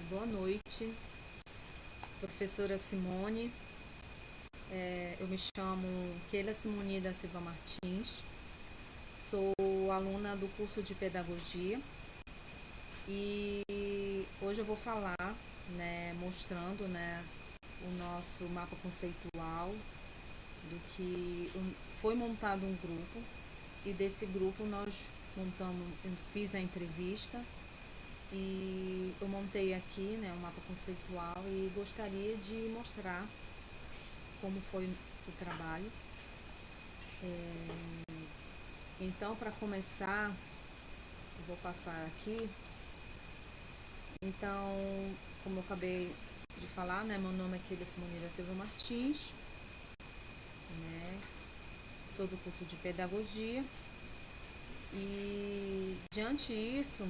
Boa noite, professora Simone. Eu me chamo Keila Simone da Silva Martins, sou aluna do curso de Pedagogia e hoje eu vou falar, mostrando, o nosso mapa conceitual do que foi montado um grupo e desse grupo nós eu fiz a entrevista e eu montei aqui, o mapa conceitual e gostaria de mostrar como foi o trabalho. Então, para começar, eu vou passar aqui. Então, como eu acabei de falar, meu nome é Keila Simone da Silva Martins, sou do curso de Pedagogia e diante disso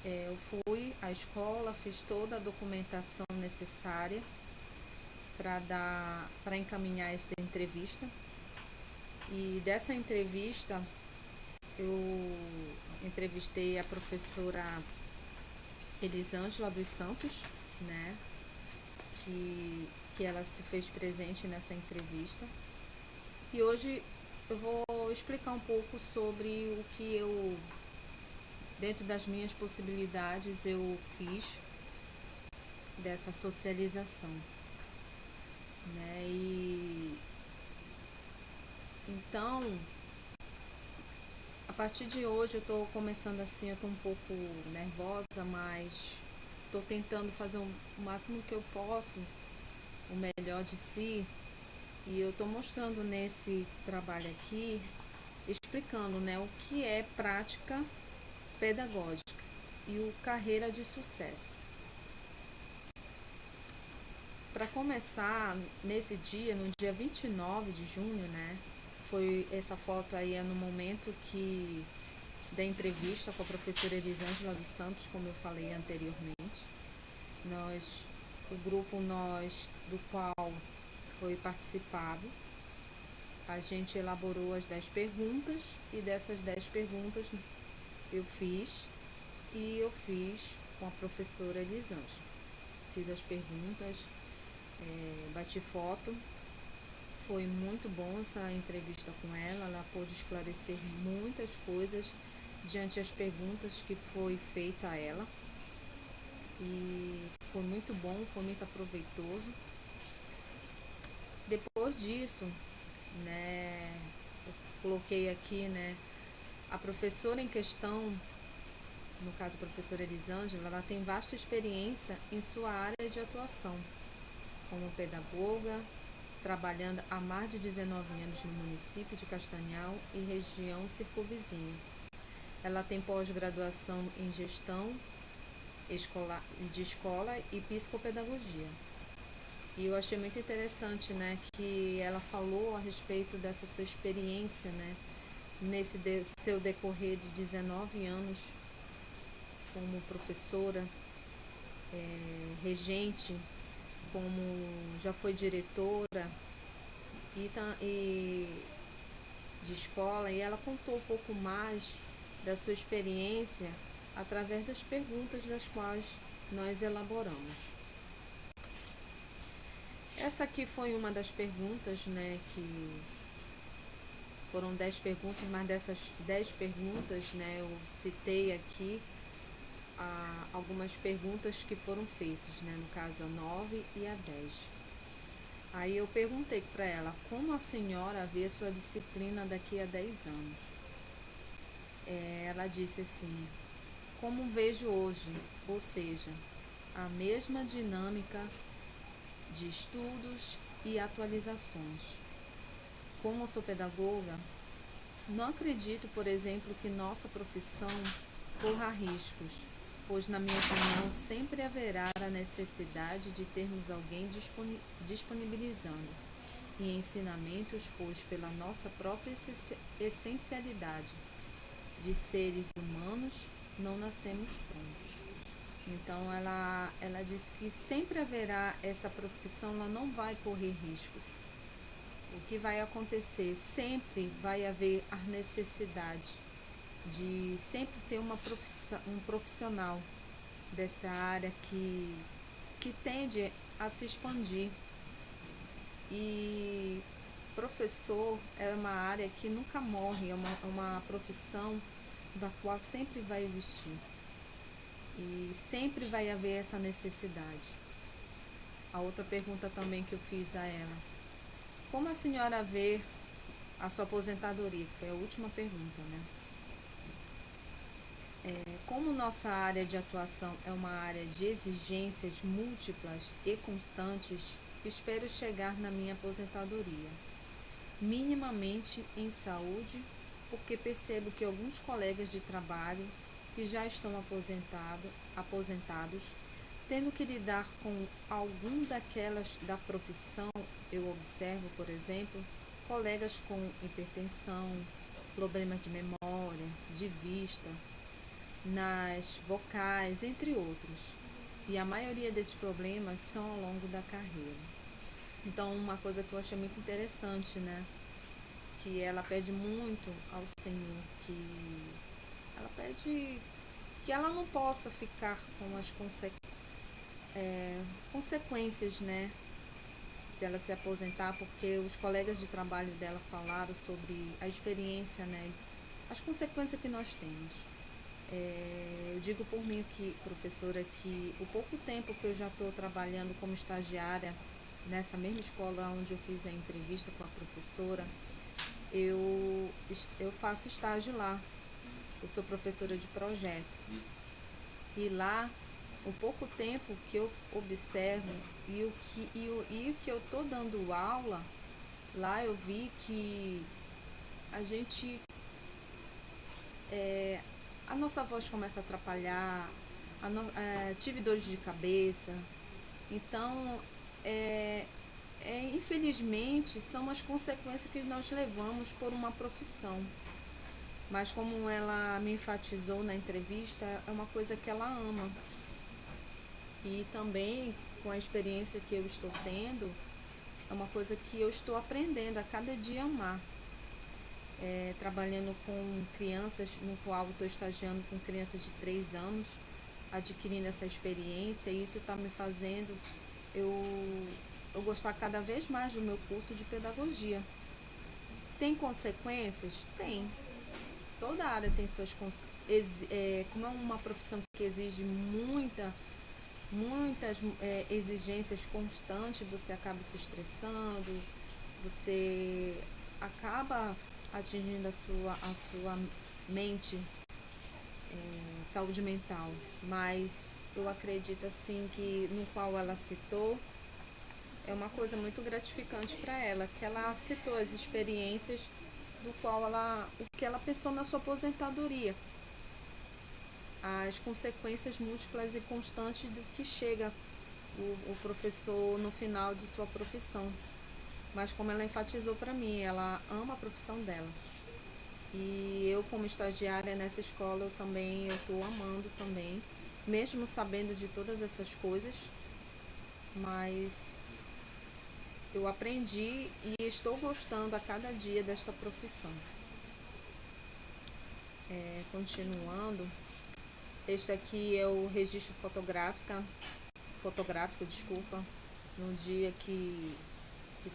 eu fui à escola, fiz toda a documentação necessária para encaminhar esta entrevista. E dessa entrevista eu entrevistei a professora Elisângela dos Santos, que ela se fez presente nessa entrevista. E hoje eu vou explicar um pouco sobre o que eu, dentro das minhas possibilidades, eu fiz dessa socialização. E então, a partir de hoje eu estou começando assim, eu estou um pouco nervosa, mas estou tentando fazer o máximo que eu posso, o melhor de si, e eu estou mostrando nesse trabalho aqui, explicando o que é prática pedagógica e o carreira de sucesso. Para começar, nesse dia, no dia 29 de junho, foi essa foto aí, no momento da entrevista com a professora Elisângela dos Santos, como eu falei anteriormente. O grupo do qual foi participado, a gente elaborou as 10 perguntas e dessas 10 perguntas eu fiz com a professora Elisângela. Fiz as perguntas, bati foto. Foi muito bom essa entrevista com ela pôde esclarecer muitas coisas diante das perguntas que foi feita a ela. E foi muito bom, foi muito proveitoso. Depois disso, eu coloquei aqui, a professora em questão, no caso a professora Elisângela, ela tem vasta experiência em sua área de atuação, como pedagoga, trabalhando há mais de 19 anos no município de Castanhal e região circunvizinha. Ela tem pós-graduação em gestão de escola e psicopedagogia. E eu achei muito interessante, que ela falou a respeito dessa sua experiência, nesse seu decorrer de 19 anos como professora, regente, como já foi diretora e de escola, e ela contou um pouco mais da sua experiência através das perguntas das quais nós elaboramos. Essa aqui foi uma das perguntas, que foram 10 perguntas, mas dessas 10 perguntas, eu citei aqui algumas perguntas que foram feitas, no caso a 9 e a 10. Aí eu perguntei para ela como a senhora vê sua disciplina daqui a 10 anos. Ela disse assim: como vejo hoje, ou seja, a mesma dinâmica de estudos e atualizações. Como eu sou pedagoga, não acredito, por exemplo, que nossa profissão corra riscos, pois, na minha opinião, sempre haverá a necessidade de termos alguém disponibilizando e ensinamentos, pois, pela nossa própria essencialidade de seres humanos, não nascemos prontos. Então, ela disse que sempre haverá essa profissão, ela não vai correr riscos. O que vai acontecer? Sempre vai haver a necessidade de sempre ter um profissional dessa área que tende a se expandir. E professor é uma área que nunca morre, é uma profissão da qual sempre vai existir. E sempre vai haver essa necessidade. A outra pergunta também que eu fiz a ela: como a senhora vê a sua aposentadoria? Que foi a última pergunta, né? Como nossa área de atuação é uma área de exigências múltiplas e constantes, espero chegar na minha aposentadoria minimamente em saúde, porque percebo que alguns colegas de trabalho que já estão aposentados, tendo que lidar com algum daquelas da profissão, eu observo, por exemplo, colegas com hipertensão, problemas de memória, de vista, nas vocais, entre outros. E a maioria desses problemas são ao longo da carreira. Então, uma coisa que eu achei muito interessante, né? Que ela pede muito ao Senhor, que ela pede que ela não possa ficar com as consequências, né? Dela se aposentar, porque os colegas de trabalho dela falaram sobre a experiência, né? As consequências que nós temos. Eu digo por mim, que professora, que o pouco tempo que eu já estou trabalhando como estagiária nessa mesma escola onde eu fiz a entrevista com a professora, eu faço estágio lá. Eu sou professora de projeto. E lá, o pouco tempo que eu observo e o que eu estou dando aula, lá eu vi que a gente... a nossa voz começa a atrapalhar, tive dores de cabeça. Então, infelizmente, são as consequências que nós levamos por uma profissão. Mas como ela me enfatizou na entrevista, é uma coisa que ela ama. E também, com a experiência que eu estou tendo, é uma coisa que eu estou aprendendo a cada dia a amar. Trabalhando com crianças, no qual estou estagiando com crianças de 3 anos, adquirindo essa experiência, e isso está me fazendo eu gostar cada vez mais do meu curso de pedagogia. Tem consequências? Tem. Toda área tem suas consequências. Como é uma profissão que exige muitas exigências constantes, você acaba se estressando, você acaba atingindo a sua mente, saúde mental. Mas eu acredito assim que no qual ela citou, é uma coisa muito gratificante para ela, que ela citou as experiências do qual o que ela pensou na sua aposentadoria, as consequências múltiplas e constantes do que chega o professor no final de sua profissão. Mas como ela enfatizou para mim, ela ama a profissão dela. E eu, como estagiária nessa escola, eu estou amando também, mesmo sabendo de todas essas coisas, mas eu aprendi e estou gostando a cada dia desta profissão. Continuando, este aqui é o registro fotográfico, no dia que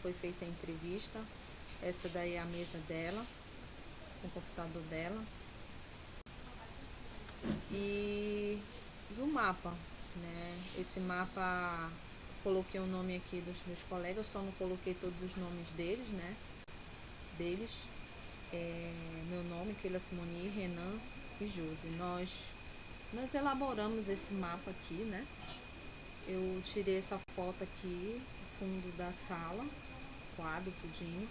foi feita a entrevista. Essa daí é a mesa dela, com o computador dela. E o mapa, né? Esse mapa, coloquei o nome aqui dos meus colegas, só não coloquei todos os nomes deles, né? Meu nome, Keila Simoni, Renan e Josi. Nós elaboramos esse mapa aqui, né? Eu tirei essa foto aqui, fundo da sala, quadro, tudinho.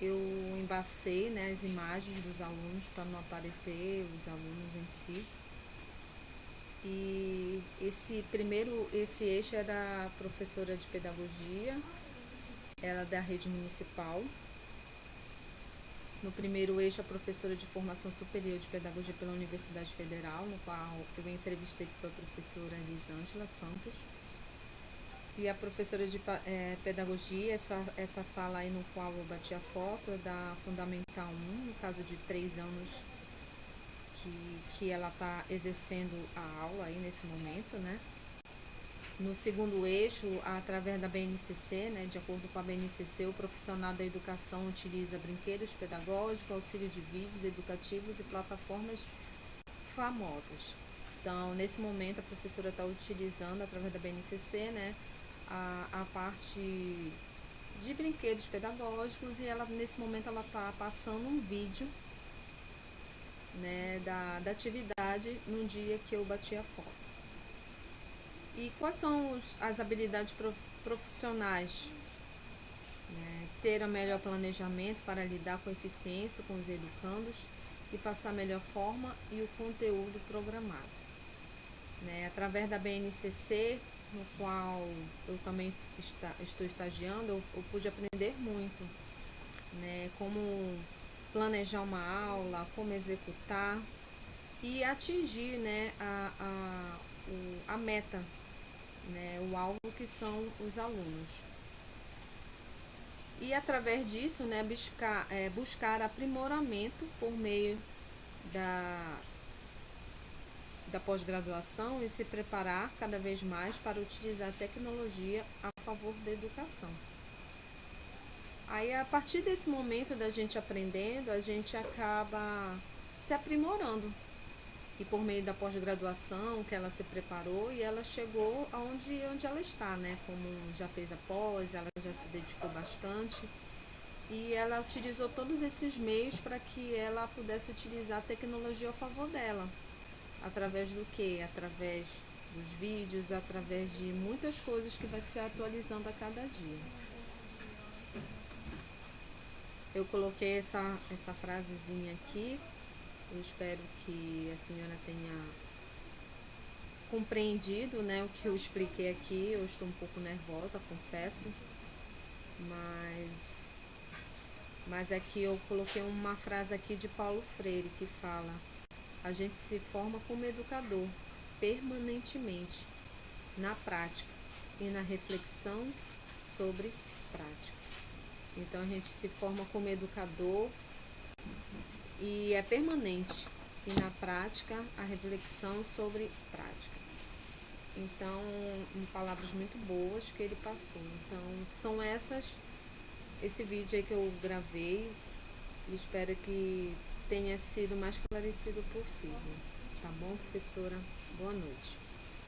Eu embacei, né, as imagens dos alunos para não aparecer os alunos em si. E esse eixo é da professora de pedagogia, ela é da rede municipal. No primeiro eixo, a professora de formação superior de pedagogia pela Universidade Federal, no qual eu entrevistei, que foi a professora Elisângela Santos. E a professora de pedagogia, essa sala aí no qual eu bati a foto, é da Fundamental 1, no caso de 3 anos, que ela está exercendo a aula aí nesse momento, né? No segundo eixo, através da BNCC, né, de acordo com a BNCC, o profissional da educação utiliza brinquedos pedagógicos, auxílio de vídeos educativos e plataformas famosas. Então, nesse momento, a professora está utilizando, através da BNCC, né, a parte de brinquedos pedagógicos, e ela, nesse momento, ela está passando um vídeo, né, da atividade no dia que eu bati a foto. E quais são as habilidades profissionais? Né? Ter o melhor planejamento para lidar com eficiência com os educandos e passar a melhor forma e o conteúdo programado. Né? Através da BNCC, no qual eu também estou estagiando, eu pude aprender muito, né? Como planejar uma aula, como executar e atingir, né, a meta, né, o alvo que são os alunos. E através disso, né, buscar aprimoramento por meio da pós-graduação e se preparar cada vez mais para utilizar a tecnologia a favor da educação. Aí, a partir desse momento da gente aprendendo, a gente acaba se aprimorando. E por meio da pós-graduação, que ela se preparou e ela chegou onde ela está, né? Como já fez a pós, ela já se dedicou bastante. E ela utilizou todos esses meios para que ela pudesse utilizar a tecnologia a favor dela. Através do quê? Através dos vídeos, através de muitas coisas que vai se atualizando a cada dia. Eu coloquei essa frasezinha aqui. Eu espero que a senhora tenha compreendido, né, o que eu expliquei aqui. Eu estou um pouco nervosa, confesso, mas aqui eu coloquei uma frase aqui de Paulo Freire que fala: a gente se forma como educador permanentemente na prática e na reflexão sobre prática. Então a gente se forma como educador e é permanente, e na prática a reflexão sobre prática. Então, em palavras muito boas que ele passou. Então, são esse vídeo aí que eu gravei, e espero que tenha sido o mais esclarecido possível. Tá bom, professora? Boa noite.